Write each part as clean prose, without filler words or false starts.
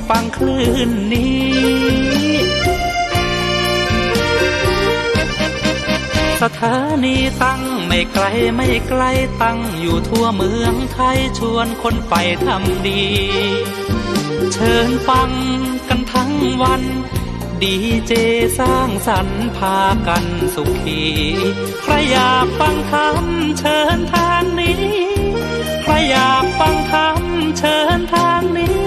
ฟังคลื่นนี้สถานีตั้งไม่ไกลไม่ไกลตั้งอยู่ทั่วเมืองไทยชวนคนไปทำดีเชิญฟังกันทั้งวันดีเจสร้างสรรค์พากันสุขีใครอยากฟังธรรมเชิญทางนี้ใครอยากฟังธรรมเชิญทางนี้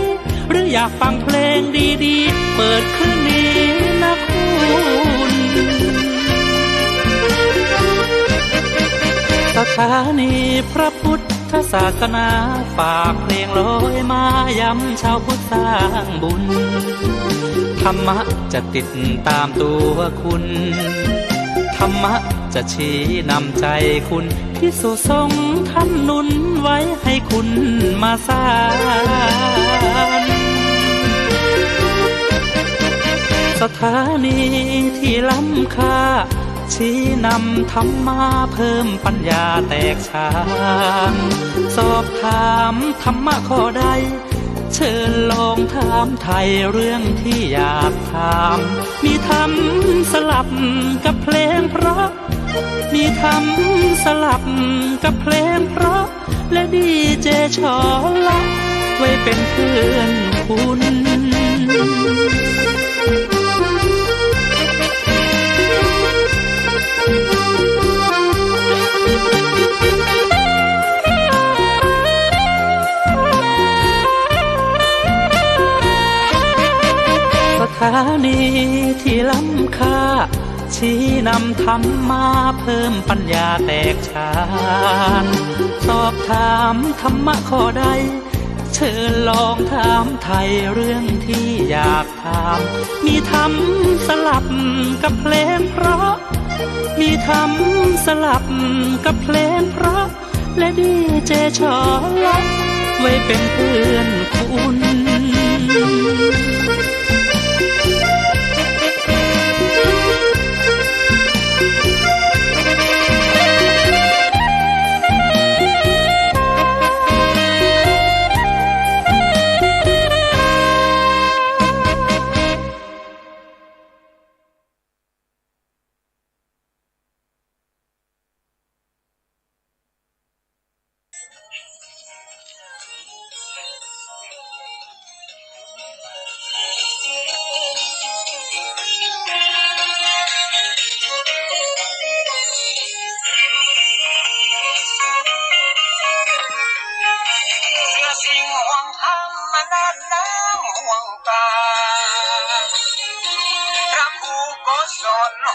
หรืออยากฟังเพลงดีๆเปิดคืนนี้นะคุณสถานีพระพุทธศาสนาฝากเพลงลอยมาย้ำชาวพุทธสร้างบุญธรรมะจะติดตามตัวคุณธรรมะจะชี้นำใจคุณที่สุทรงท่านหนุนไว้ให้คุณมาสานสถานีที่ล้ำค่าชี้นำธรรมะเพิ่มปัญญาแตกฉานสอบถามธรรมะข้อใดเชิญลองถามไทยเรื่องที่อยากถามมีธรรมสลับกับเพลงเพราะมีธรรมสลับกับเพลงเพราะและดีเจชอละไว้เป็นเพื่อนคุณสถานีที่ล้ำค่าชี้นำธรรมะเพิ่มปัญญาแตกฉานสอบถามธรรมะข้อใดเชิญลองถามไทยเรื่องที่อยากถามมีธรรมสลับกับเพลงเพราะมีธรรมสลับกับเพลงเพราะและดีเจชอละไว้เป็นเพื่อนคุณ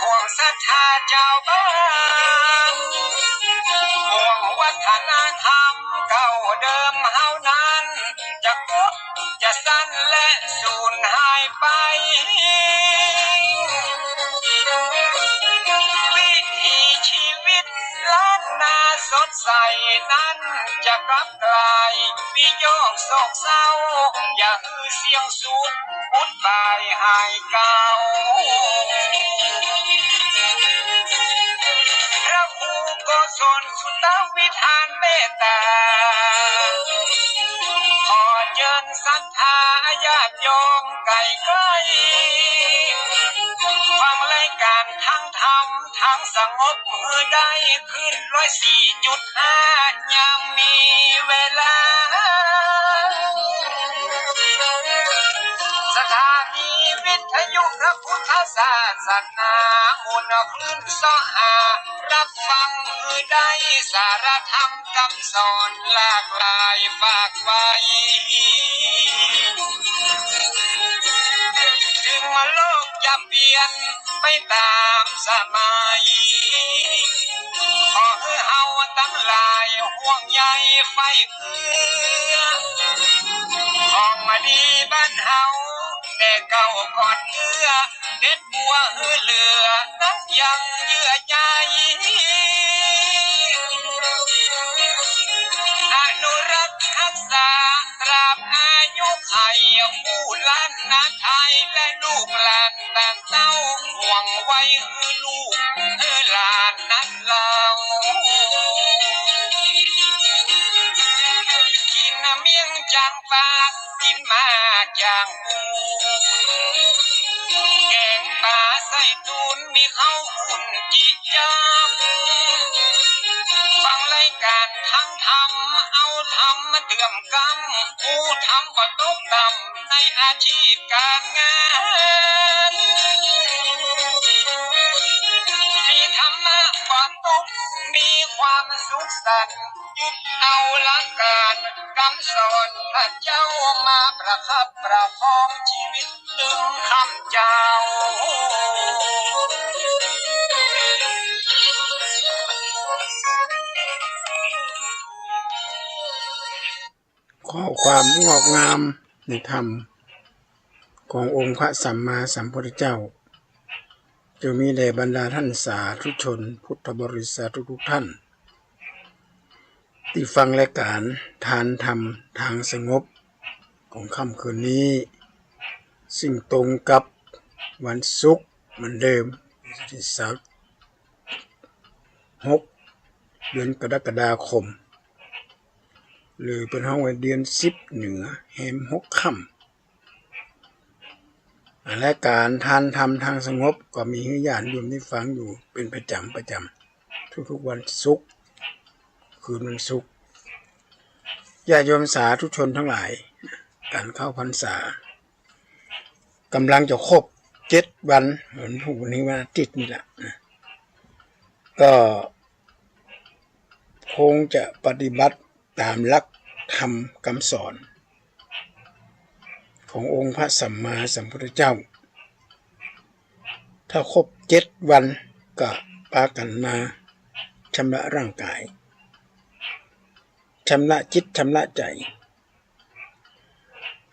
ห่วงศรัทธาเจ้าบ้านห่วงวัฒนธรรมเก่าเดิมเฮานั้นจะกุบจะสั้นและสูญหายไปวิถีชีวิตล้านนาสดใสนั้นจะกลับกลายวิโยคโศกเศร้าอย่าฮือเสียงสูดอุดบายหายเก่าพระครูโกศลสุตวิธานเมตตาขอเชิญศรัทธาญาติโยมไกลไกลฟังรายการทั้งธรรมทั้งสงบมือได้ขึ้น104.5ยังมีเวลาสถานีวิทยุพระพุทธศาสนาอุณคลื่น25รับฟังมือได้สารธรรมคำสอนหลากหลายฝากไว้ถึงโลกจะเปลี่ยนไปตามสมัยขอให้เฮาตั้งหลายห่วงใยไฟเพื่อของมาดีบ้านเฮาแต่เก่าก่อนเอื้อเด็ดบัวเหลือนั้นยังเยื่อใยอนุรักษ์รักษาตราบอายุไขผู้ล้านนาไทยและลูกหลานต่างเต้าห่วงไว้ลูกหลานนั้นเรากินเมียงใจ างปลากินมากอย่างหมูแกงปลาใส่ตูนมีข้าวอุ่นจีจามฟังรายการทั้งทำเอาทำมาเตือมกำผู้ทำก็ตกต่ำในอาชีพการงานที่ธรรมะความตกมีความสุขสันต์ยึดเอาหลักการคำสอนพระเจ้ามาประคับประคองชีวิตตึงคำเจ้าข้อความงอกงามในธรรมขององค์พระสัมมาสัมพุทธเจ้าจะมีแด่บรรดาท่านสาธุชนพุทธบริษัททุกท่านที่ฟังรายการทานธรรมทางสงบของค่ำคืนนี้ซึ่งตรงกับวันศุกร์เหมือนเดิมที่6 เดือนกรกฎาคมหรือเป็นห้องวันเดือน10เหนือแหม6 ค่ำและการทานธรรมทางสงบก็มีให้ญาติโยมได้ฟังอยู่เป็นประจำทุกๆวันศุกร์คืนวันศุกร์ญาติโยมสาธุชนทั้งหลายการเข้าพรรษากำลังจะครบ7 วันเหมือนพรุ่งนี้วันอาทิตย์นี่แหละก็คงจะปฏิบัติตามหลักธรรมคำสอนขององค์พระสัมมาสัมพุทธเจ้าถ้าครบ7 วันก็พากันมาชำระร่างกายชำระจิตชำระใจ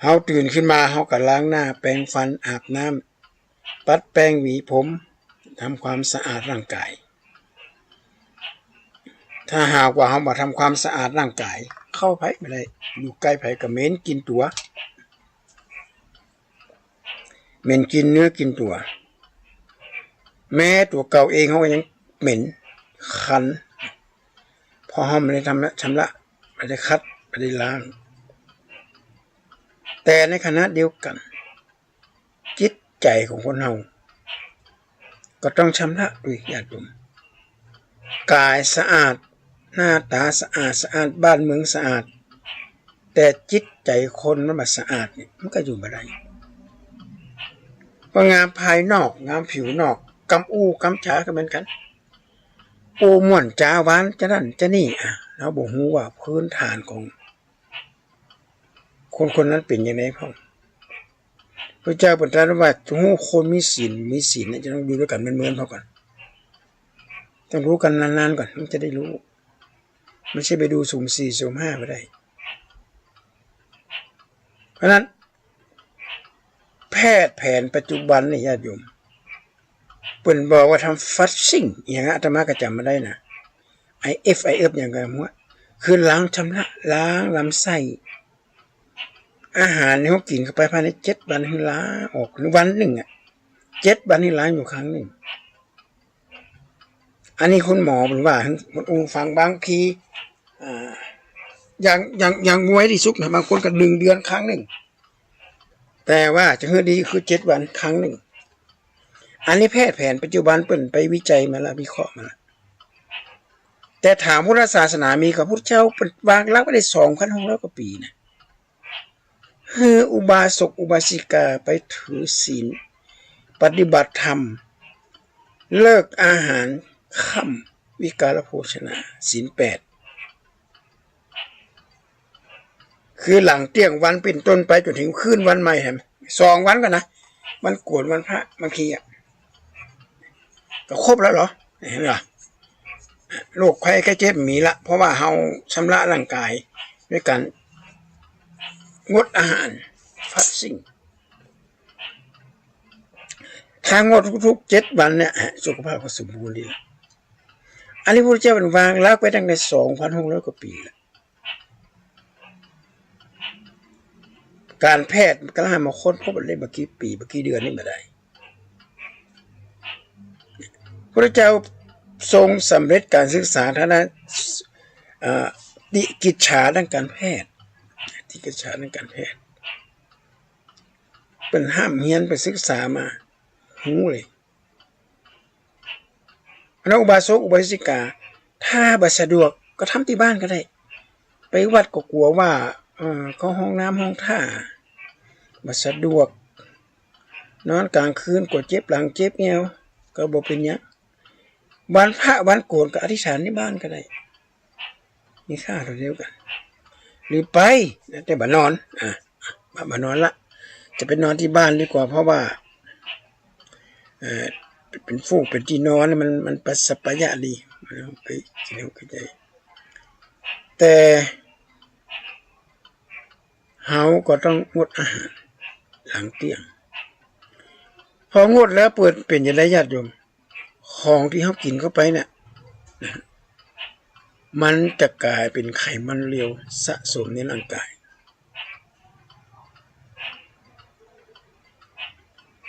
เฮาตื่นขึ้นมาเฮาก็ล้างหน้าแปรงฟันอาบน้ำปัดแปรงหวีผมทำความสะอาดร่างกายถ้าหากว่าเฮาบ่ทำความสะอาดร่างกายเข้าไผไม่ได้อยู่ใกล้ไผก็เหม็นกินตัวเหม็นกินเนื้อกินตัวแม้ตัวเก่าเองเฮาก็ยังเหม็นคันพอเฮาไม่ได้ทำชำระไม่ได้คัดไม่ได้ล้างแต่ในขณะเดียวกันจิตใจของคนเฮาก็ต้องชำระด้วยญาติโยมกายสะอาดหน้าตาสะอาดบ้านเมืองสะอาดแต่จิตใจคนมันบ่สะอาดนี่มันก็อยู่บ่ได้เพราะงามภายนอกงามผิวนอกกำอู้กำฉาก็เหมือนกันอูม่วนจ้าหวานจะนั่นจะนี่เราบ่ฮู้ว่าพื้นฐานของคนนั้นเป็นยังไงพ่อพระเจ้าตรัสว่าฮู้คนมีศีลเนี่ยจะต้องอยู่ด้วยกันเหมือนๆพอก่อนต้องรู้กันนานๆก่อนมันจะได้รู้ไม่ใช่ไปดูสุ่ม4สุ่ม5ไม่ได้เพราะนั้นแพทย์แผนปัจจุบันนี่ญาติโยมเพิ่นบอกว่าทำฟัสซิ่งอย่างอาตมาก็จำมาได้นะ IF อย่างไรมั่วคือล้างชำระล้างลำไส้อาหารที่เขากินเข้าไปภายใน7 วันให้ล้างออกหรือวันหนึ่ง7 วันให้ล้างอยู่ครั้งหนึ่งอันนี้คุณหมอบอกว่าคุณองค์ฟังบางทีอย่างมวยที่สุกนะบางคนก็1 เดือนครั้งหนึ่งแต่ว่าจะให้ดีคือ7 วันครั้งหนึ่งอันนี้แพทย์แผนปัจจุบันเปิ่นไปวิจัยมาแล้ววิเคราะห์มาแล้วแต่ถามพุทธศาสนามีกับพุทธเจ้าวางหลักไว้ได้ 2,600 กว่าปีนะคืออุบาสกอุบาสิกาไปถือศีลปฏิบัติธรรมเลิกอาหารค่ำวิกาลโภชนาศีล 8คือหลังเที่ยงวันเป็นต้นไปจนถึงคืนวันใหม่แฮม2 วันกันนะวันโกนวันพระบางทีก็ครบแล้วเหรอเห็นไหมโรคภัยไข้เจ็บมีละเพราะว่าเฮาชำระร่างกายด้วยการงดอาหารฟัสซิ่งทางงดทุกๆ7 วันเนี่ยสุขภาพก็สมบูรณ์ดีละอันนี้พระพุทธเจ้าเป็นวางหลักไว้ตั้งแต่ 2,600 กว่าปีแล้วการแพทย์ก็ให้มาค้นพบได้เมื่อกี้ปีเมื่อกี้เดือนนี่มาได้พระเจ้าทรงสำเร็จการศึกษาทางด้านกิจฉาด้านการแพทย์ ที่กระชาในการแพทย์เป็นห้ามเฮียนไปศึกษามาหูเลยนักอุบาสกอุบาสิกาถ้าบัสะดวกก็ทำที่บ้านก็ได้ไปวัดก็กลัวว่าเขาห้องน้ำห้องท่าบัสะดวกนอนกลางคืนกดเจ็บหลังเจ็บเอวก็บอกเป็นเนี้ยวันพระวันโกนก็อธิษฐานในบ้านก็ได้มีค่าเท่าเดียวกันหรือไปแต่บ้านนอนบ้านนอนละจะไปนอนที่บ้านดีกว่าเพราะว่าเป็นฟูกเป็นที่นอนมันปัสสปะยะดีมันไปกินเอาใจแต่เฮาก็ต้องงดอาหารหลังเที่ยงพองดแล้วเปิดเป็นอย่างไรญาติโยมของที่เขากินเข้าไปเนี่ยมันจะกลายเป็นไขมันเร็วสะสมในร่างกาย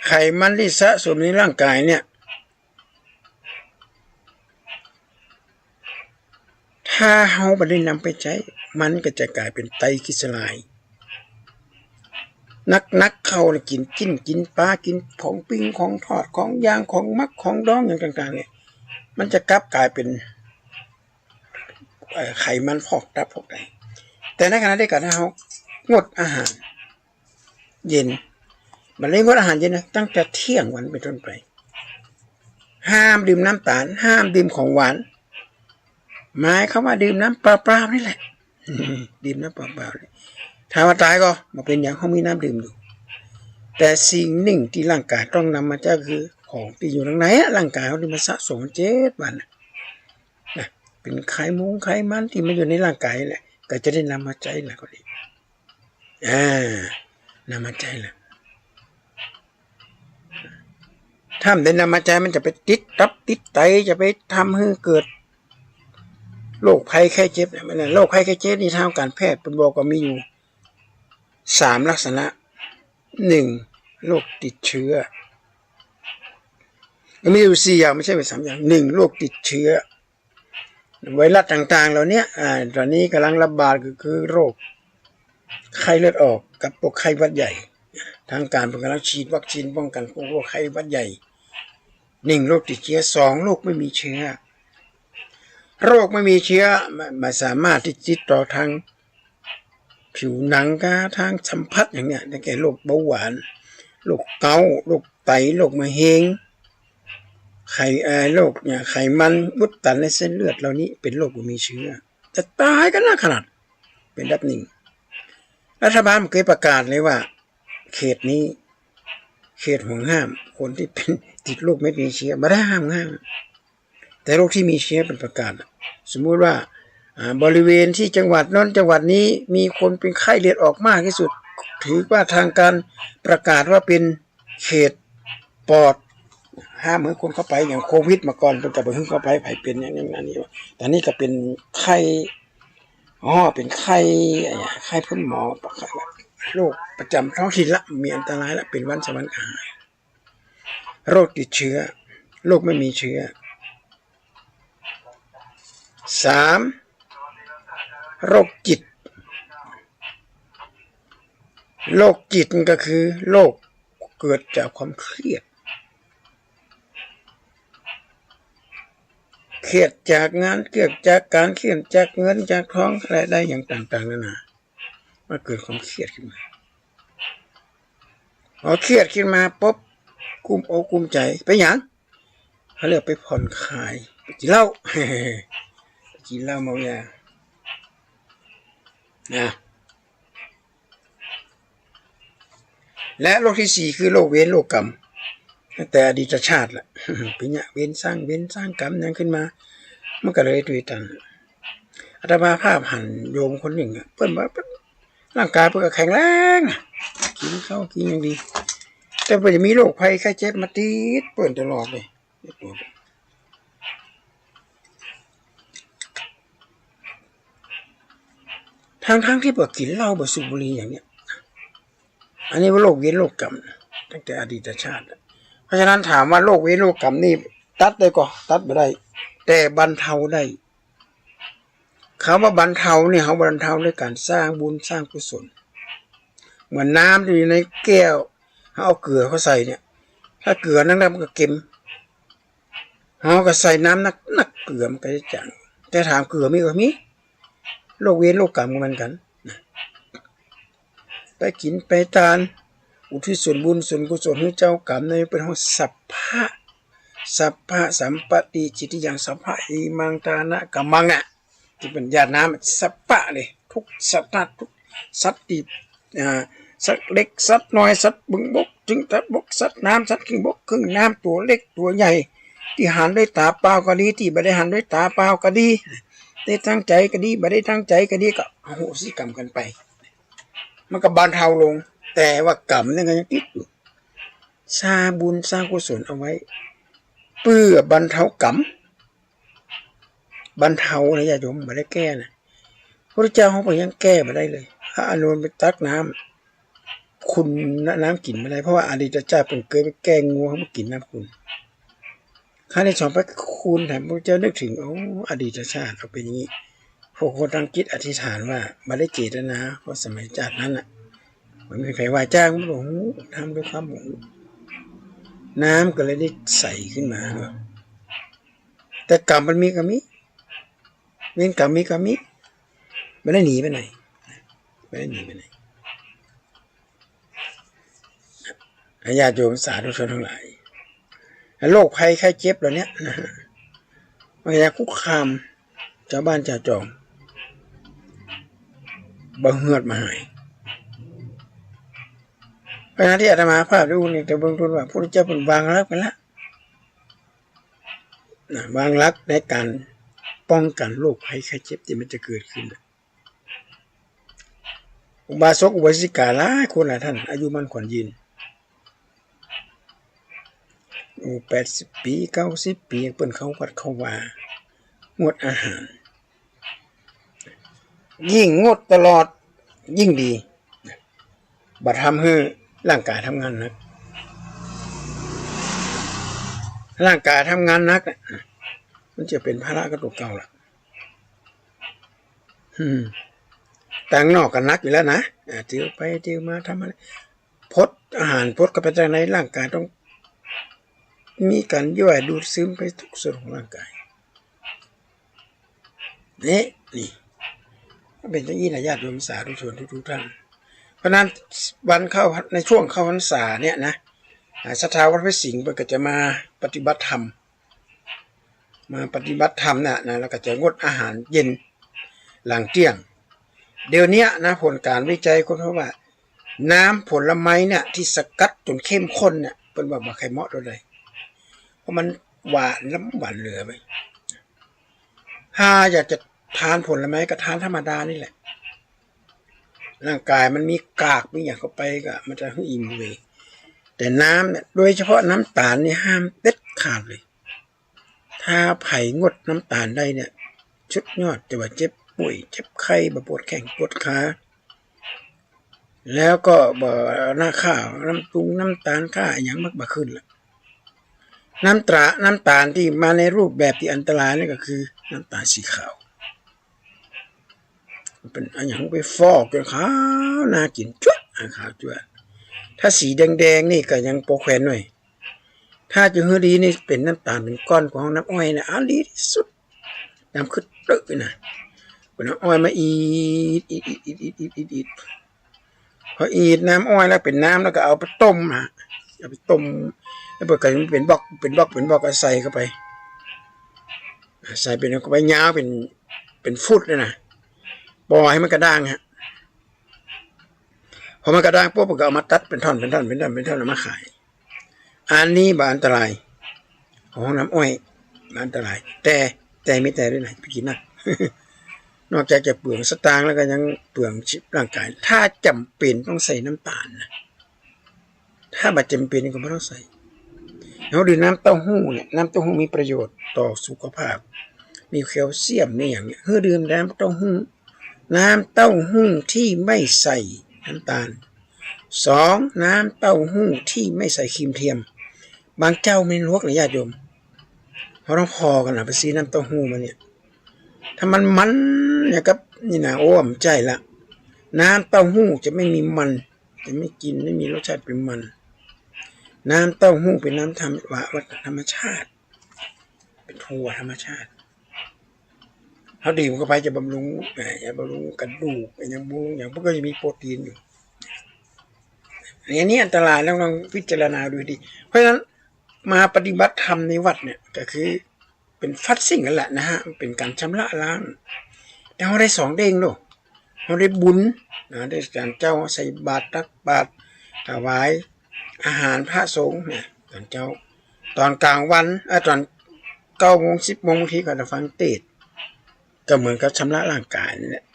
ไขมันที่สะสมในร่างกายเนี่ยถ้าเฮาไม่ได้นำไปใช้มันก็จะกลายเป็นไตกิสลายนักเข้าเลยกินปลากินของปิ้งของทอดของย่างของมักของดองอย่างต่างๆเนี่ยมันจะกลายเป็นไขมันพอกตับพอกไตแต่ในขณะเดียวกันเฮางดอาหารเย็นมันเลยงดอาหารเย็นนะตั้งแต่เที่ยงวันเป็นต้นไปห้ามดื่มน้ำตาลห้ามดื่มของหวานหมายเขาว่าดื่มน้ำเปล่าๆนี่แหละดื่มน้ำเปล่าๆถ้าว่าตายก็มาเป็นอย่างเขามีน้ำดื่มอยู่แต่สิ่งหนึ่งที่ร่างกายต้องนำมาจะคือของที่อยู่ข้างในร่างกายเขาที่มันสะสม7 วันนะเป็นไขมันที่มันอยู่ในร่างกายแหละก็จะได้นำมาใช้แหละก็ดีนำมาใช้แหละถ้าไม่ได้นำมาใช้มันจะไปติดไตจะไปทำให้เกิดโรคภัยไข้เจ็บเนี่ยโรคภัยไข้เจ็บนี่ทางการแพทย์เป็นบอกว่ามีอยู่3 ลักษณะ1โรคติดเชื้อมีอยู่4 อย่างไม่ใช่ไป3 อย่าง1โรคติดเชื้อไวรัสต่างๆเหล่านี้ตอนนี้กำลังระบาดก็คือโรคไข้เลือดออกกับโรคไข้หวัดใหญ่ทางการกำลังฉีดวัคซีนป้องกันโรคไข้หวัดใหญ่1โรคติดเชื้อ2โรคไม่มีเชื้อโรคไม่มีเชื้อไม่สามารถที่ติดต่อทางผิวหนังก็ทางสัมผัสอย่างเนี้ยได้แก่โรคเบาหวานโรคเกาต์โรคไตโรคมะเร็งโรคเนี่ยไขมันอุดตันในเส้นเลือดเหล่านี้เป็นโรคไม่มีเชื้อจะตายกันนะขนาดเป็นดับ1รัฐบาลเคยประกาศเลยว่าเขตนี้เขตห่วงห้ามคนที่เป็นติดโรคไม่มีเชื้อไม่ได้ห้ามแต่โรคที่มีเชื้อเป็นประกาศสมมุติว่าบริเวณที่จังหวัดนั้นจังหวัดนี้มีคนเป็นไข้เลือดออกมากที่สุดถือว่าทางการประกาศว่าเป็นเขตปลอดห้ามให้คนเข้าไปอย่างโควิดมาก่อนเป็นแต่บ่ให้เข้าไปไผเป็นอย่างนี้แต่นี่ก็เป็นไข้เป็นไข้พ่นหมอโรคประจำท้องถิ่นละมีอันตรายละเป็นวันสวรรค์โรคติดเชื้อโรคไม่มีเชื้อ3โรคจิตก็คือโรคเกิดจากความเครียดจากงานเครียดจากการเครียดจากเงินจากท้องอะไรได้อย่างต่างๆนั่นนะมาเกิดความเครียดขึ้นมาพอเครียดขึ้นมาปุ๊บกุมอกกุมใจไปอย่างเขาเรียกไปผ่อนคลายไปกินเหล้าเมายาและโรคที่4คือโรคเวรโรคกรรมแต่อดีตชาติละเป็นเนี่ยเวรสร้างกรรมนั้นขึ้นมามันก็เลยด้วยกันอาตมาภาพหันโยมคนหนึ่งเพิ่นว่าร่างกายเพิ่นก็แข็งแรงกินข้าวกินอย่างดีแต่เพิ่นจะมีโรคภัยไข้เจ็บมาติดเพิ่นตลอดเลยทั้งที่บ่กินเหล้าบ่สูบบุหรี่อย่างเนี้ยอันนี้ว่าโรคเวรโรคกรรมตั้งแต่อดีตชาติเพราะฉะนั้นถามว่าโรคเวรโรคกรรมนี่ตัดได้ก็ตัดไม่ได้แต่บรรเทาได้ เขาว่าบรรเทาเนี่ยเขาบรรเทาด้วยการสร้างบุญสร้างกุศลเหมือนน้ำที่อยู่ในแก้วเขาเอาเกลือเขาใส่เนี่ยถ้าเกลือนั่นมันก็เค็มเขาก็ใส่น้ำนักเกลือมันก็จะจางแต่ถามเกลือมีก็มีโรคเวรโรคกรรมเหมือนกันไปกินไปทานอุทิศส่วนบุญส่วนกุศลให้เจ้ากรรมในเป็นของสัพพะสัมปติจิตอย่างสัพพะอิมังตานะกัมมังอ่ะที่เป็นญาติน้ำสัพพะเลยทุกสัตว์ทุกสัตว์ที่สัตว์เล็กสัตว์น้อยสัตว์บึงบกจึงสัตว์บกสัตว์น้ำสัตว์ครึ่งบกครึ่งน้ำตัวเล็กตัวใหญ่ที่หันด้วยตาเปล่าก็ดีที่ไม่ได้หันด้วยตาเปล่าก็ดีได้ตั้งใจก็ดีไม่ได้ตั้งใจก็ดีก็อโหสิกรรมกันไปมันก็บรรเทาลงแต่ว่ากรรมนี่ก็ยังติดอยู่สร้างบุญสร้างกุศลเอาไว้เพื่อบรรเทากรรมบรรเทานะญาติโยมไม่ได้แก้นะพระเจ้าเขาก็ยังแก้มาได้เลยพระอานนท์ไปตักน้ำคุณน้ำกินไม่ได้เพราะว่าอดีตเจ้าเป็นเคยไปแก้งูเขามากินน้ำคุณข้าในสองพระคุณถามพระเจ้านึกถึงอดีตชาติเขาเป็นอย่างนี้พวกคนตั้งจิตอธิษฐานว่าไม่ได้เจตนาเพราะสมัยจากนั้นอ่ะมันไม่ใครว่าจ้างมันหลงทำด้วยความหลงน้ำก็เลยได้ใสขึ้นมาแต่กรรมมันมีก็มีเวรกรรมมีก็มีไม่ได้หนีไปไหนไม่ได้หนีไปไหนญาติโยมสาธุชนทั้งหลายโรคภัยไข้เจ็บเหล่านี้นะมันจะคุกคามชาวบ้านชาวจองบังเหือดมาหายเพราะฉะนั้นที่อาตมาภาพดูนี่แต่เบื้องต้นว่าพระเจ้าเป็นวางรักไปแล้ววางรักในการป้องกันโรคภัยไข้เจ็บที่มันจะเกิดขึ้นอุบาสกอุบาสิกาหลายคนหลายท่านอายุมั่นขวัญยืน80 ปี90 ปีเปิ้นเขาวัดเขาว่างดอาหารยิ่งงดตลอดยิ่งดีบัดทำให้ร่างกายทำงานหนักร่างกายทำงานหนักมันจะเป็นภาระกับตัวเก่าล่ะต่างนอกกันนักอยู่แล้วนะเที่ยวไปเที่ยวมาทำอะไรพดอาหารพดก็ไปจากในร่างกายต้องมีการย่อยดูดซึมไปทุกส่วนของร่างกายนี่เป็นอย่างนี้นะญาติโยมสาธุชนทุกท่านเพราะนั้นวันเข้าในช่วงเข้าพรรษาเนี่ยนะศรัทธาวัดพระสิงห์ก็จะมาปฏิบัติธรรมนะแล้วก็จะงดอาหารเย็นหลังเที่ยงเดี๋ยวนี้นะผลการวิจัยคนเขาว่าน้ำผลไม้เนี่ยที่สกัดจนเข้มข้นเนี่ยเป็นแบบว่าใครเหมาะเลยเพราะมันหวานแล้วหวานเหลือไปถ้าอยากจะทานผลไม้ก็ทานธรรมดานี่แหละร่างกายมันมีกากมีอย่างเข้าไปก็มันจะให้อิ่มเลยแต่น้ำเนี่ยโดยเฉพาะน้ำตาลนี่ห้ามเด็ดขาดเลยถ้าไผ่งดน้ำตาลได้เนี่ยชุดยอดจะว่าเจ็บป่วยเจ็บไข้ปวดแข้งปวดขาแล้วก็หน้าข้าวน้ำตุงน้ำตาลข้าอย่างมากมาขึ้นละน้ำตาลที่มาในรูปแบบที่อันตรายนี่ก็คือน้ำตาลสีขาวเป็นอันอย่างไปฟอกจนขาวน่ากินจุ๊บขาวจุ๊บถ้าสีแดงนี่ก็ยังโปรแควนหน่อยถ้าจะฮือดีนี่เป็นน้ำตาลเป็นก้อนของน้ำอ้อยนะดีที่สุดน้ำขึ้นตึกนะเป็นน้ำอ้อยมาอีดพออีดน้ำอ้อยแล้วเป็นน้ำแล้วก็เอาไปต้มเอาไปต้มแล้วเปิดกันเป็นบล็อกก็ใส่เข้าไปใส่เป็นเข้าไปยาวเป็นฟุตเลยนะปล่อยให้มันกระด้างฮะพอมันกระด้างปุ๊บก็เอามาตัดเป็นท่อนแล้วมาขายอันนี้บาอันตรายของน้ำอ้อยบาอันตรายแต่ไม่แต่ด้วยนะไปกินนะ นอกจากจะเปลืองสตางค์แล้วก็ยังเปลืองชีวิตร่างกายถ้าจำเป็นต้องใส่น้ำตาลนะถ้าบัดจำเป็นก็ไม่ต้องใส่เราดื่มน้ำเต้าหู้เนี่ยน้ำเต้าหู้มีประโยชน์ต่อสุขภาพมีแคลเซียมนี่อย่างเงี้ยดื่มน้ำเต้าหู้ที่ไม่ใส่น้ำตาล2น้ำเต้าหู้ที่ไม่ใส่ครีมเทียมบางเจ้าไม่ลวกเลยญาติโยมเขาต้องพอกันนะไปซื้อน้ำเต้าหู้มาเนี่ย ถ้ามันเนี่ยครับนี่นะโอ้ผมใจละน้ำเต้าหู้จะไม่มีมันจะไม่กินไม่มีรสชาติเป็นมันน้ำเต้าหู้เป็นน้ำธรรมชาติเป็นถั่วธรรมชาติเขาดื่มเข้าไปจะบำรุงกระดูกอย่างบุ้งอย่างพวกก็จะมีโปรตีนอยู่อันนี้อันตรายแล้วลองพิจารณาดูดีเพราะฉะนั้นมาปฏิบัติธรรมในวัดเนี่ยก็คือเป็นฟัดสิ่งกันแหละนะฮะเป็นการชำระล้างแต่เราได้สองเด้งด้วยเราได้บุญนะได้การเจ้าใส่บาตรตักบาตรถวายอาหารพระสงฆ์เนี่ยตอนเจ้าตอนกลางวันตอน9 โมง 10 โมงบางทีก็จะฟังเทศน์ก็เหมือนกับชำระร่างกายนี่แหละ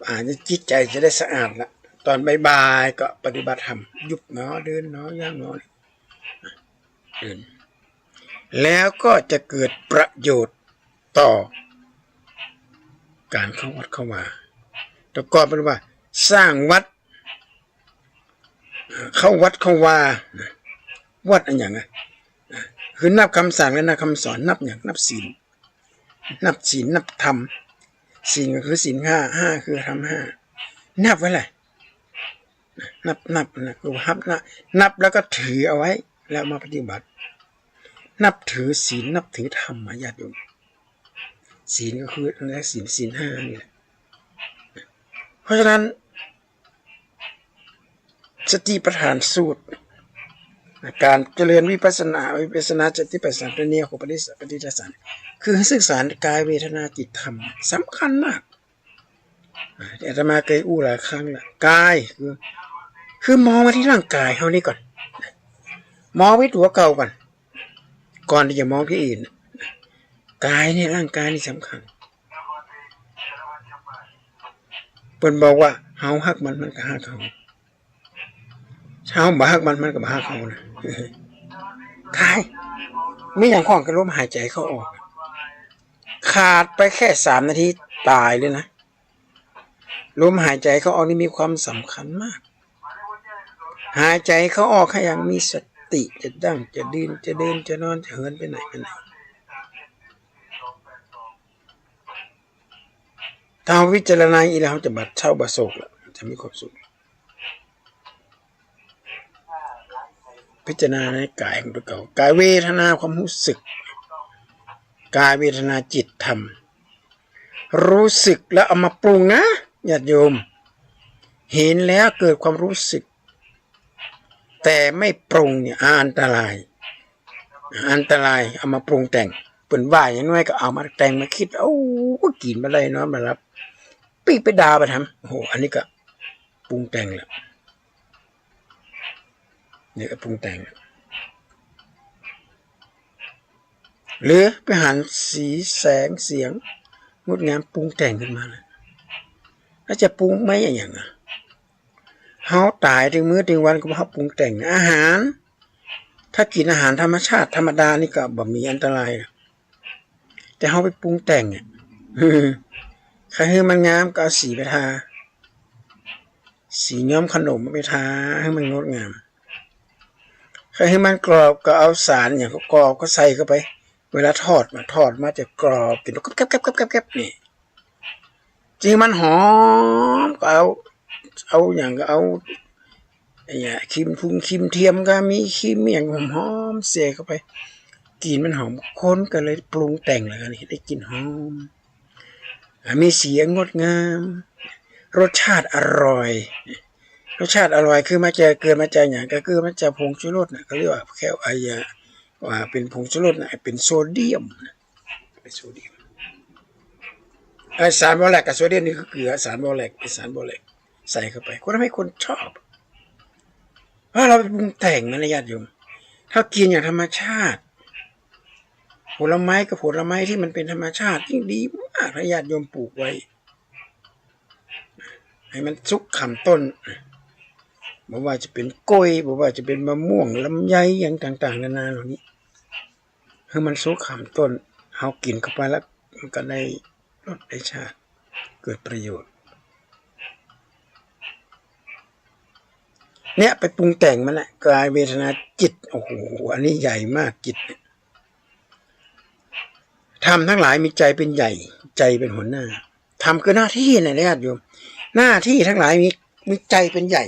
อาจจะจิตใจจะได้สะอาดละตอนบ่ายๆก็ปฏิบัติธรรมยุบหนอเดินหนอย่างหนอเดินแล้วก็จะเกิดประโยชน์ต่อการเข้าวัดเข้ามาแต่ก่อนเป็นว่าสร้างวัดเข้าวัดเข้าว่าวัดอันอย่างไงคือนับคำสั่งและนับคำสอนนับอย่างนับศีลนับธรรมศีลก็คือศีลห้าคือธรรม5นับไว้เลยนับนะดูนับแล้วก็ถือเอาไว้แล้วมาปฏิบัตินับถือศีลนับถือธรรมญาติโยมศีลก็คืออะไรศีล5นี่แหละเพราะฉะนั้นสติปัฏฐานสูตรการเจริญวิปัสสนาสติปัฏฐานตัวนี้ของปฏิจจสารคือศึกษากายเวทนาจิตธรรมสำคัญมากอาตมาเคยอู้หลายครั้งละกายคือมองมาที่ร่างกายเขานี่ก่อนมองไว้ตัวเก่าก่อนที่จะมองที่อื่นกายเนี่ยร่างกายนี่สำคัญเปิ้นบอกว่าเฮาฮักมันก็ฮักเขาเฮาบ่ฮักมันก็บ่ฮักเขานะกายมีอย่างของกระลมหายใจเข้าออกขาดไปแค่3 นาทีตายเลยนะลมหายใจเข้าออกนี่มีความสำคัญมากหายใจเข้าออกให้อย่างมีสติจะดั้งจะดินจะเดินจะนอนจะเหินไปไหนถ้าวิจารณาอีแล้วจะบัดเช่าบะโศกแล้วจะมีความสุขพิจารณาในกายของตัวเก่ากายเวทนาความรู้สึกกายเวทนาจิตธรรมรู้สึกแล้วเอามาปรุงนะญาติโยมเห็นแล้วเกิดความรู้สึกแต่ไม่ปรุงเนี่ยอันตรายเอามาปรุงแต่งเปิ่นว่าอย่างน้อยก็เอามาแต่งมาคิดก็กินมาเลยเนาะมารับปีไปด่าไปทำโอ้โหอันนี้ก็ปรุงแต่งแล้วเนี่ยก็ปรุงแต่งหรือไปหันสีแสงเสียงงดงามปรุงแต่งขึ้นมาเลยแล้วจะปรุงไหมอย่างเฮาตายถึงมื้อถึงวันก็บ่เฮาปรุงแต่งอาหารถ้ากินอาหารธรรมชาติธรรมดานี่ก็บ่มีอันตรายแต่เฮาไปปรุงแต่งเนี่ยใครให้มันงามก็เอาสีไปทาสีย้อมขนมไปทาให้มันงดงามใครให้มันกรอบก็เอาสารอย่างกรอบก็ใส่เข้าไปเวลาทอดมาจะกรอบกินแก๊บนี่จริงมันหอมก็เอาอย่างก็เอาครีมเทียมก็มีครีมอย่างหอมเสียเข้าไปกลิ่นมันหอมคนก็เลยปรุงแต่งเลยกันได้กลิ่นหอมมีเสียงงดงามรสชาติอร่อยคือมาจากเกิดมาจากอย่างก็คือมาจากผงชูรสนะเขาเรียกว่าแค่ว่าเป็นผงชูรสนะเป็นโซเดียมเป็นโซเดียมสารบอแลกกับโซเดียมนี่คือเกลือสารบอแลกเป็นสารบอแลกใส่เข้าไปก็ทำให้คนชอบเพราะเราไปปรุงแต่งนะญาติโยมถ้ากินอย่างธรรมชาติผลไม้กับผลไม้ที่มันเป็นธรรมชาติยิ่งดีมากถ้าญาติโยมปลูกไว้ให้มันสุกขำต้นบอกว่าจะเป็นกล้วยบอกว่าจะเป็นมะม่วงลำไยอย่างต่างๆนานาเหล่านี้ให้มันสุกขำต้นเอากินเข้าไปแล้วมันก็ได้รสได้ชาติเกิดประโยชน์เนี่ยไปปรุงแต่งมันแหละกายเวทนาจิตโอ้โหอันนี้ใหญ่มากจิต ทำทั้งหลายมีใจเป็นใหญ่ใจเป็นหัวหน้าทำคือหน้าที่นะญาติโยมหน้าที่ทั้งหลายมีใจเป็นใหญ่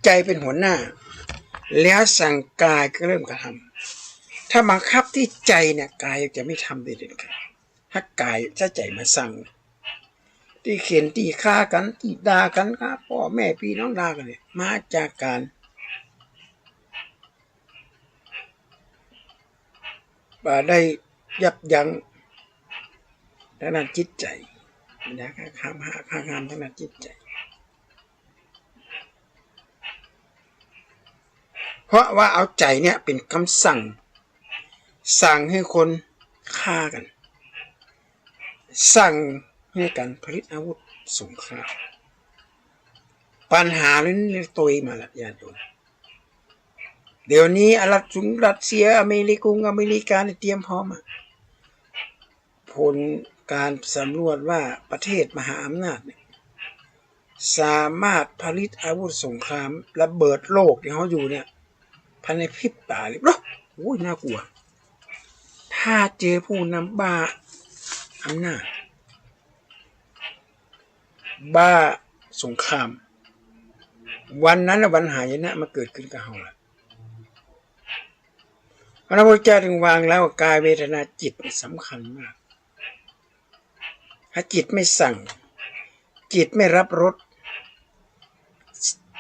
ใจเป็นหัวหน้าแล้วสั่งกายก็เริ่มกระทำถ้าบังคับที่ใจเนี่ยกายจะไม่ทำเด็ดขาดถ้ากายถ้าใจมาสั่งที่เขียนที่ฆ่ากันที่ด่ากันครับพ่อแม่พี่น้องด่ากันเนี่ยมาจากการได้ยับยั้งทางด้านจิตใจนะข้ามทางด้านจิตใจเพราะว่าเอาใจเนี่ยเป็นคำสั่งให้คนฆ่ากันสั่งให้กันผลิตอาวุธสงครามปัญหาเรื่องตัวมาละญาติโยมเดี๋ยวนี้รัสเซียอเมริกาเตรียมพร้อมผลการสำรวจว่าประเทศมหาอำนาจสามารถผลิตอาวุธสงครามระเบิดโลกที่เขาอยู่เนี่ยภายในพริบตาเลยโอ้ยน่ากลัวถ้าเจอผู้นำบ้าอำนาจบ้าสงครามวันนั้นวันหายนะมาเกิดขึ้นกับเราละพระพุทธเจ้าถึงวางแล้วกายเวทนาจิตสำคัญมากถ้าจิตไม่สั่งจิตไม่รับรส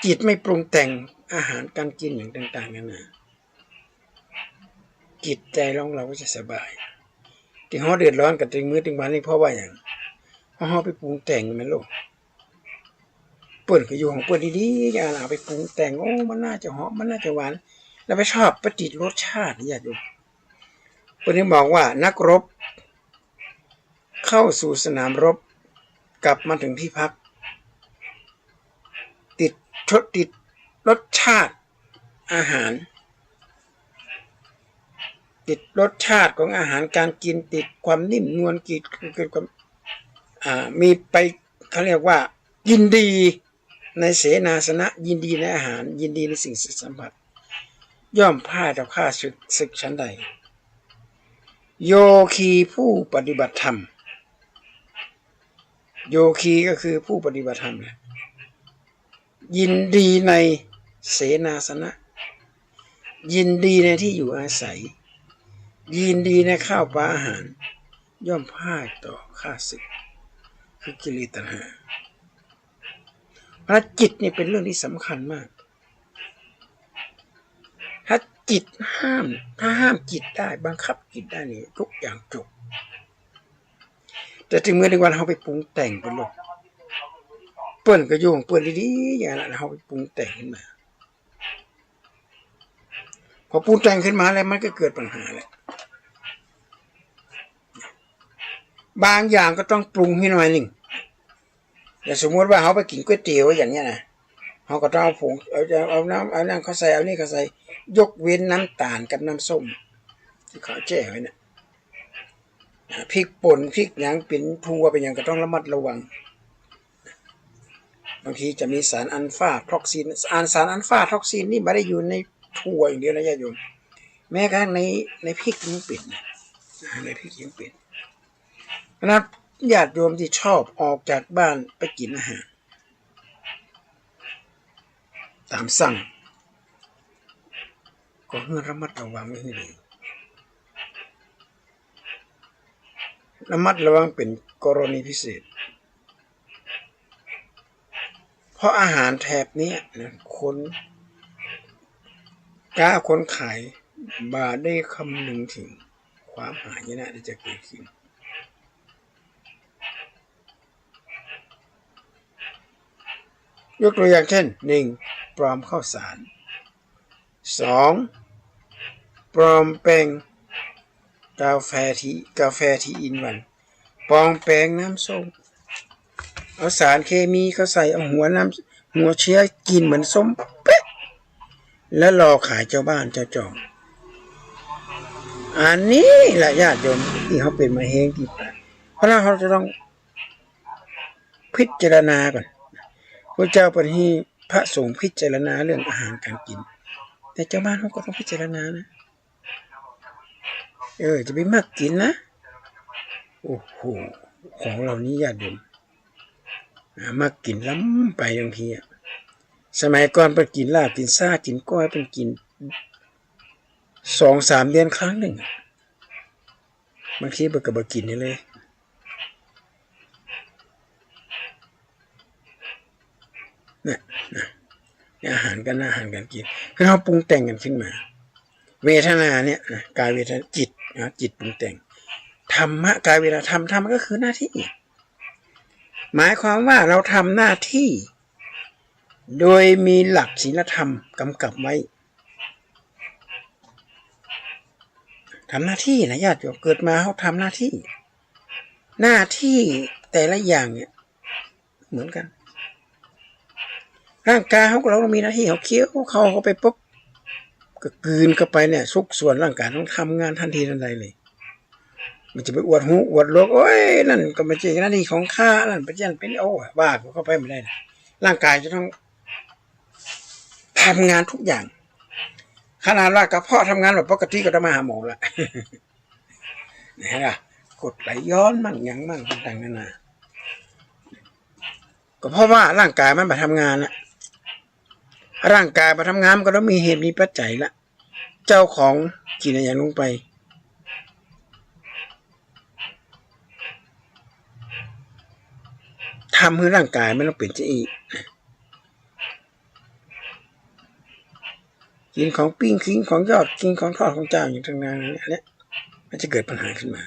จิตไม่ปรุงแต่งอาหารการกินอย่างต่างๆนั่นนะจิตใจเราก็จะสบายที่เขาเดือดร้อนกับตึงมือตึงวันนี่เพราะว่าอย่างเพราะเขาไปปรุงแต่งมันโลกเปิดก็อยู่ของเปิดดีๆอย่าเอาไปปรุงแต่งโอ้มันน่าจะหอมมันน่าจะหวานแล้วไปชอบประดิษฐ์รสชาตินี่อย่าดูเปิดนี่บอกว่านักรบเข้าสู่สนามรบกลับมาถึงที่พักติดรสชาติอาหารติดรสชาติของอาหารการกินติดความนิ่มนวลกิดความมีไปเขาเรียกว่ายินดีในเสนาสนะยินดีในอาหารยินดีในสิ่งสัมผัสย่อมพ่ายต่อข้าศึกชั้นใดโยคีผู้ปฏิบัติธรรมโยคีก็คือผู้ปฏิบัติธรรมนะยินดีในเสนาสนะยินดีในที่อยู่อาศัยยินดีในข้าวปลาอาหารย่อมพ่ายต่อข้าศึกคือกิเลสตัณหาเพราะจิตนี่เป็นเรื่องที่สำคัญมากถ้าจิตถ้าห้ามจิตได้บังคับจิตได้นี่ทุกอย่างจบแต่ถึงเมื่อในวันเขาไปปรุงแต่งเป็นโลกเปิ้นก็ยุ่งเปิ้นดีๆอย่างนั้นเขาไปปรุงแต่งขึ้นมาพอปรุงแต่งขึ้นมาแล้วมันก็เกิดปัญหาแล้วบางอย่างก็ต้องปรุงให้หน่อยหนึ่งแต่สมมติว่าเขาไปกินก๋วยเตี๋ยวอย่างเนี้ยนะเขาก็ต้องเอาผงเอาน้ำเขาใส่เอานี่เขาใส่ยกเว้นน้ำตาลกับน้ำส้มที่เขาแจ้ไว้เนี่ยพริกป่นพริกหยังเป็นทัวเป็นอย่างก็ต้องระมัดระวังบางทีจะมีสารอัลฟาท็อกซินสารอัลฟาท็อกซินนี่ไม่ได้อยู่ในทัวอย่างเดียวนะญาติโยมแม้กระทั่งในพริกยังเป็นในพริกยังเป็นนะญาติโยมที่ชอบออกจากบ้านไปกินอาหารตามสั่งก็ให้ระมัดระวังให้ดีระมัดระวังเป็นกรณีพิเศษเพราะอาหารแถบนี้นะคนขายบาได้คำนึงถึงความหายนะที่จะเกิดขึ้นยกตัวอย่างเช่น 1. ปลอมข้าวสาร 2. ปลอมแป้งกาแฟทีอินวันปลอมแป้งน้ำส้มเอาสารเคมีเขาใส่เอาหัวเชื้อกินเหมือนส้มเป๊ะแล้วรอขายเจ้าบ้านเจ้าจองอันนี้แหละญาติโยมที่เขาเป็นมาเฮงที่เพราะนั้นเขาจะต้องพิจารณาก่อนพระเจ้าเป็นที่พระสงฆ์พิจารณาเรื่องอาหารการกินแต่เจ้าบ้านเขาก็ต้องพิจารณานะจะไปมากกินนะ โอ้โหของเหล่านี้ญาติโยมมากินล้ำไปบางทีสมัยก่อนเป็นกินลาบกินซ่ากินก้อยเป็นกิน2-3 เดือนครั้งหนึ่งบางทีเบิกกับกินนี่เลยเนี่ยอาหารกันกินคือเราปรุงแต่งกันขึ้นมาเวทนาเนี่ยกายเวทนาจิตจิตปรุงแต่งธรรมะกายเวทนาธรรมก็คือหน้าที่หมายความว่าเราทำหน้าที่โดยมีหลักศีลธรรมกำกับไว้ทำหน้าที่นะญาติโยมเกิดมาเขาทำหน้าที่แต่ละอย่างเนี่ยเหมือนกันร่างกายเขาเรามีหน้าที่เขาเคี้ยวเขาไปปุ๊บก็กลืนเข้าไปเนี่ยทุกส่วนร่างกายต้องทำงานทันทีทันใดเลยมันจะไปอวดหูอวดโลกโอ้ยนั่นก็ไม่ใช่หน้าที่ของข้านั่นเป็นโอ้ว่าเข้าไปไม่ได้นะร่างกายจะต้องทำงานทุกอย่างขนาดว่ากระเพาะทำงานแบบปกติก็ต้องมาหาหมอละนี่ล่ะกดไหลย้อนมั่งยังมั่งต่างๆนานาก็เพราะว่าร่างกายมันมาทำงานละร่างกายมาทำงานมันก็ต้องมีเหตุมีปัจจัยละเจ้าของกินอะไรอย่างลงไปทำให้ร่างกายมันต้องเปลี่ยนจะอีกกินของปิ้งกินของยอดกินของทอดของเจ้าอย่างทั้งนั้นเนี่ยมันจะเกิดปัญหาขึ้นมา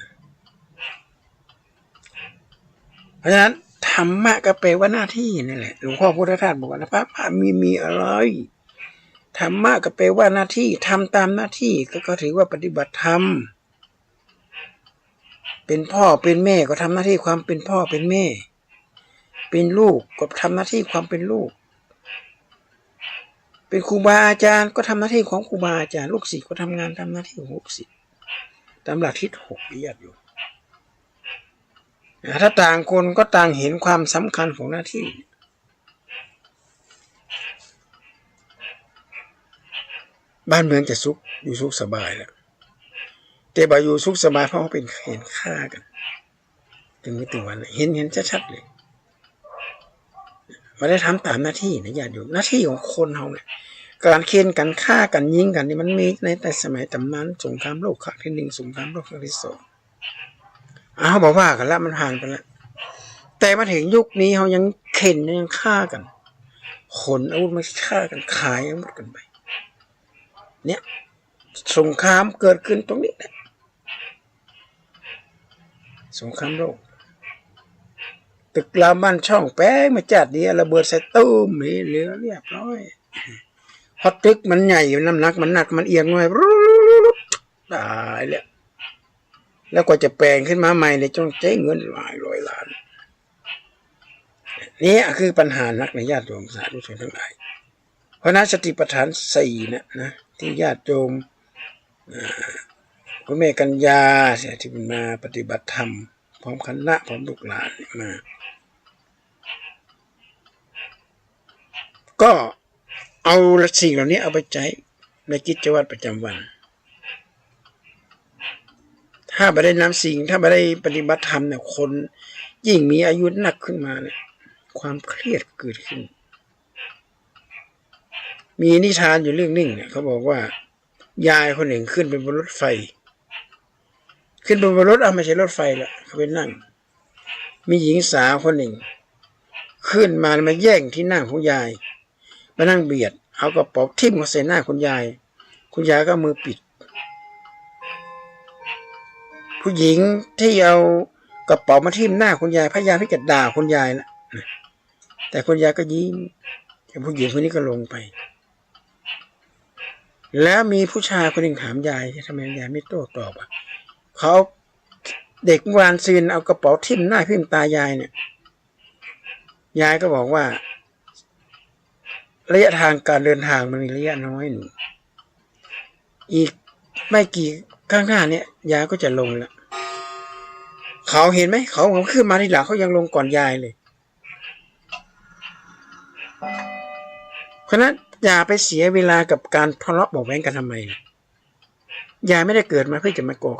เพราะฉะนั้นธรรมะก็แปลว่าหน้าที่นั่นแหละหลวงพ่อพุทธทาสบอกว่านะพระมีอะไรธรรมะก็แปลว่าหน้าที่ทำตามหน้าที่ก็ถือว่าปฏิบัติธรรมเป็นพ่อเป็นแม่ก็ทำหน้าที่ความเป็นพ่อเป็นแม่เป็นลูกก็ทำหน้าที่ความเป็นลูกเป็นครูบาอาจารย์ก็ทำหน้าที่ของครูบาอาจารย์ลูกศิษย์ก็ทำหน้าที่ของลูกศิษย์ตามหลักทิศ6ญาติโยมถ้าต่างคนก็ต่างเห็นความสำคัญของหน้าที่บ้านเมืองจะอยู่สุขสบายแล้วแต่บ่อยู่สุขสบายเพราะเขาเป็นเห็นค่ากันถึงวันเห็นชัดๆเลยไม่ได้ทำตามหน้าที่นะญาติโยมหน้าที่ของคนเราเนี่ยการเค้นกันฆ่ากันยิงกันนี่มันมีในแต่สมัยตำนานสงครามโลกครั้งที่1สงครามโลกครั้งที่2เขาบอกว่ากันแล้วมันผ่านไปแล้วแต่มาถึงยุคนี้เขายังเข็นยังฆ่ากันขนอาวุธมาฆ่ากันขายอาวุธกันไปเนี่ยสงครามเกิดขึ้นตรงนี้แหละสงครามโลกตึกรามบ้านช่องแป้งมาจัดดีระเบิดใส่ตู้มเหลือเรียบร้อยพอตึกมันใหญ่น้ำหนักมันหนักมันเอียงหน่อยตายแล้วกว่าจะแปลงขึ้นมาใหม่เนี่ยต้องใช้เงินหลายร้อยล้านนี่คือปัญหานักในญาติโยมสาธุชนทั้งหลายเพราะนั้นสติปัฏฐาน4นะที่ญาติโยมคุณแม่กัญญาที่มาปฏิบัติธรรมพร้อมคณะพร้อมลูกหลานมาก็เอาสิ่งเหล่านี้เอาไปใช้ในกิจวัตรประจำวันถ้าไม่ได้นำสิ่งถ้าไม่ได้ปฏิบัติธรรมเนี่ยคนยิ่งมีอายุหนักขึ้นมาเนี่ยความเครียดเกิดขึ้นมีนิทานอยู่เรื่องนึงเนี่ยเขาบอกว่ายายคนหนึ่งขึ้นไปบนรถไฟขึ้นไปบนรถไม่ใช่รถไฟละเขาไปนั่งมีหญิงสาวคนหนึ่งขึ้นมาแย่งที่นั่งของยายมานั่งเบียดเอากระเป๋าทิ่มเข้าใส่หน้าคุณยายก็มือปิดผู้หญิงที่เอากระเป๋ามาทิ่มหน้าคุณยายพยายามที่จะด่าคุณยายนะแต่คุณยายก็ยิ้มผู้หญิงคนนี้ก็ลงไปแล้วมีผู้ชายคนหนึ่งถามยายทำไมยายไม่โต้ตอบเขาเด็กวานซืนเอากระเป๋าทิ่มหน้าทิ่มตายายเนี่ยยายก็บอกว่าระยะทางการเดินทางมันมีระยะน้อยหนูอีกไม่กี่ข้างหน้าเนี่ยยายก็จะลงแล้วเขาเห็นไหมเขาขึ้นมาทีหลังเขายังลงก่อนยายเลยเพราะนั้นอย่าไปเสียเวลากับการทะเลาะเบาะแว้งกันทำไมยายไม่ได้เกิดมาเพื่อจะมาก่อ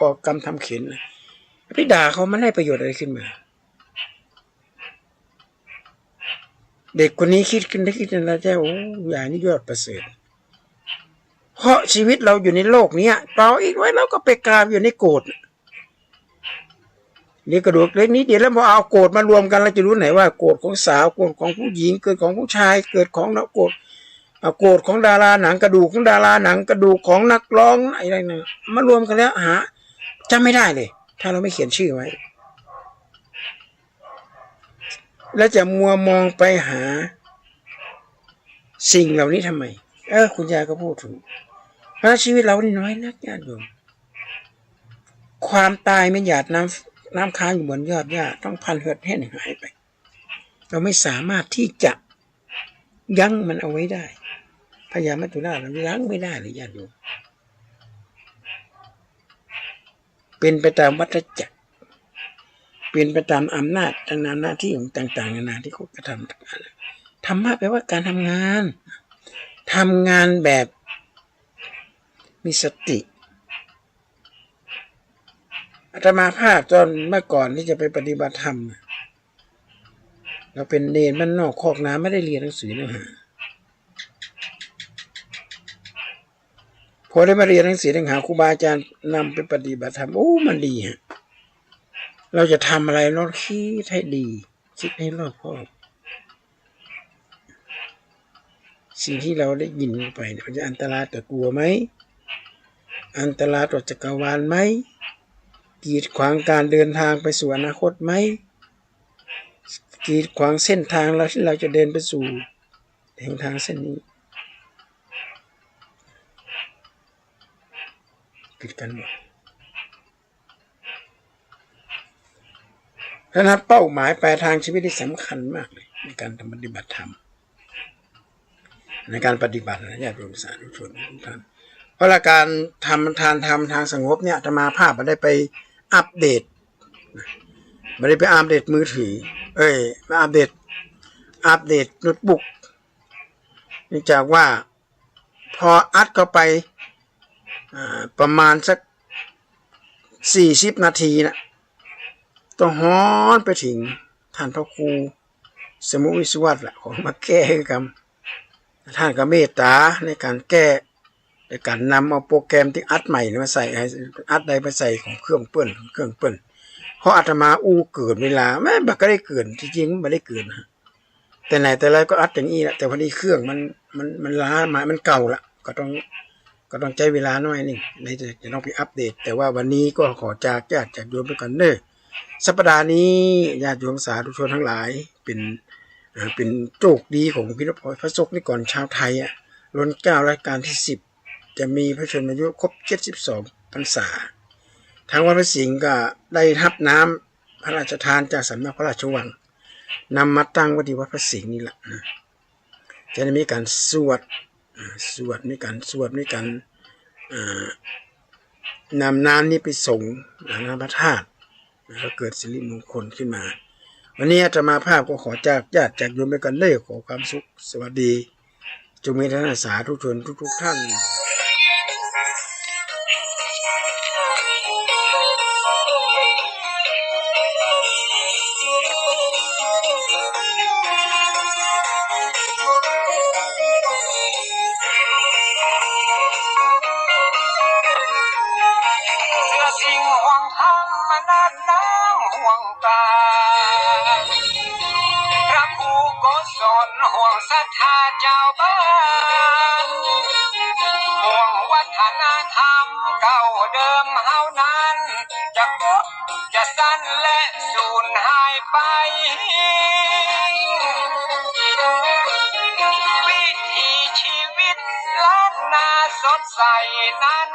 ก่อกรรมทำเข็ญไปด่าเขามันได้ประโยชน์อะไรขึ้นมาเด็กคนนี้คิดขึ้นได้คิดนะเจ้าโอ้อย่างนี้ยอดประเสริฐเพราะชีวิตเราอยู่ในโลกนี้เปล่าอีกไว้เราก็ไปกราบอยู่ในโกรธนี่กระดูกเล็กนี้เดี๋ยวแล้วพอเอาโกรธมารวมกันเราจะรู้ไหนว่าโกรธของสาวโกรธของผู้หญิงเกิดของผู้ชายเกิดของนักโกรธของดาราหนังกระดูกของดาราหนังกระดูกของนักร้องอะไรนั่นมารวมกันแล้วหาจำไม่ได้เลยถ้าเราไม่เขียนชื่อไว้แล้วจะมัวมองไปหาสิ่งเหล่านี้ทำไมคุณยายก็พูดถูกเพราะชีวิตเรานี่น้อยนักญาติโยมความตายไม่หยาดน้ำค้างอยู่บนยอดหญ้าต้องพันเหือดแห้งหายไปเราไม่สามารถที่จะยั้งมันเอาไว้ได้พญามัจจุราชเรายั้งไม่ได้เลยญาติโยมเป็นไปตามวัฏจักรเป็นไปตามอำนาจทางหน้าที่ของต่างๆนานาที่เขากระทำธรรมะแปลว่าการทำงานแบบมีสติอาตมาภาพตอนเมื่อก่อนที่จะไปปฏิบัติธรรมเราเป็นเนรบ้านนอกคอกน้ำไม่ได้เรียนหนังสือนะฮะพอได้มาเรียนหนังสือหาครูบาอาจารย์นำไปปฏิบัติธรรมโอ้มันดีฮะเราจะทำอะไรเราคิดให้ดีคิดให้รอบคอบสิ่งที่เราได้ยินไปมันจะอันตรายต่อตัวไหมอันตรายต่อจักรวาลไหมกีดขวางการเดินทางไปสู่อนาคตไหมกีดขวางเส้นทางเราที่เราจะเดินไปสู่แห่งทางเส้นนี้กีดกันหมดฉะนั้นเป้าหมายปลายทางชีวิตที่สำคัญมากเลยในการปฏิบัติธรรมในการปฏิบัติญาติโยมสาธุชนทุกท่านเพราะการทำทางสงบเนี่ยอาตมาภาพไม่ได้ไปอัปเดตไม่ได้ไปอัปเดตมือถือมาอัปเดตโน้ตบุ๊กเนื่องจากว่าพออัดเข้าไปประมาณสัก40 นาทีนะต้องฮ้อนไปถึงท่านพระครูสมุวิศวัตรของมาแก้กรรมท่านก็เมตตาในการแก้ในการนำเอาโปรแกรมที่อัดใหม่มาใส่อัดใดไปใส่ของเครื่องเปิ้นเพราะอาตมาเกิดเวลาไม่บักก็ได้เกินจริงๆไม่ได้เกินแต่ไหนแต่ไรก็อัดอย่างนี้แหละแต่พอดีเครื่องมันล้ามามันเก่าละก็ต้องใช้เวลาหน่อยนึงในจะต้องไปอัปเดตแต่ว่าวันนี้ก็ขอจากญาติโยมไปก่อนเด้อสัปดาห์นี้ญาติโยมสาธุชนทั้งหลายเป็นโชคดีของพี่น้องพระสงฆ์นิกรชาวไทยล้นเกล้ารัชกาลที่10จะมีพระชนมายุครบ72 พรรษาทางวัดพระสิงห์ก็ได้รับน้ำพระราชทานจากสำนักพระราชวังนำมาตั้งไว้ที่วัดพระสิงห์นี่แหละจะได้มีการสวดมีการนำน้ำนี้ไปส่งหลังพระธาตุแล้วเกิดสิริมงคลขึ้นมาวันนี้อาตมาภาพก็ขอจากญาติโยมไปกันเลยขอความสุขสวัสดีจงมีท่านสาธุชนทุกท่านสิ่งห่วงธรรมมานาน้ำห่วงตาพระผู้กุศลห่วงศรัทธาเจ้าบ้านห่วงวัฒนธรรมเก่าเดิมเฮานั้นจะพุทธจะสั้นและสูญหายไปวิถีชีวิตล้านนาสดใสนั้น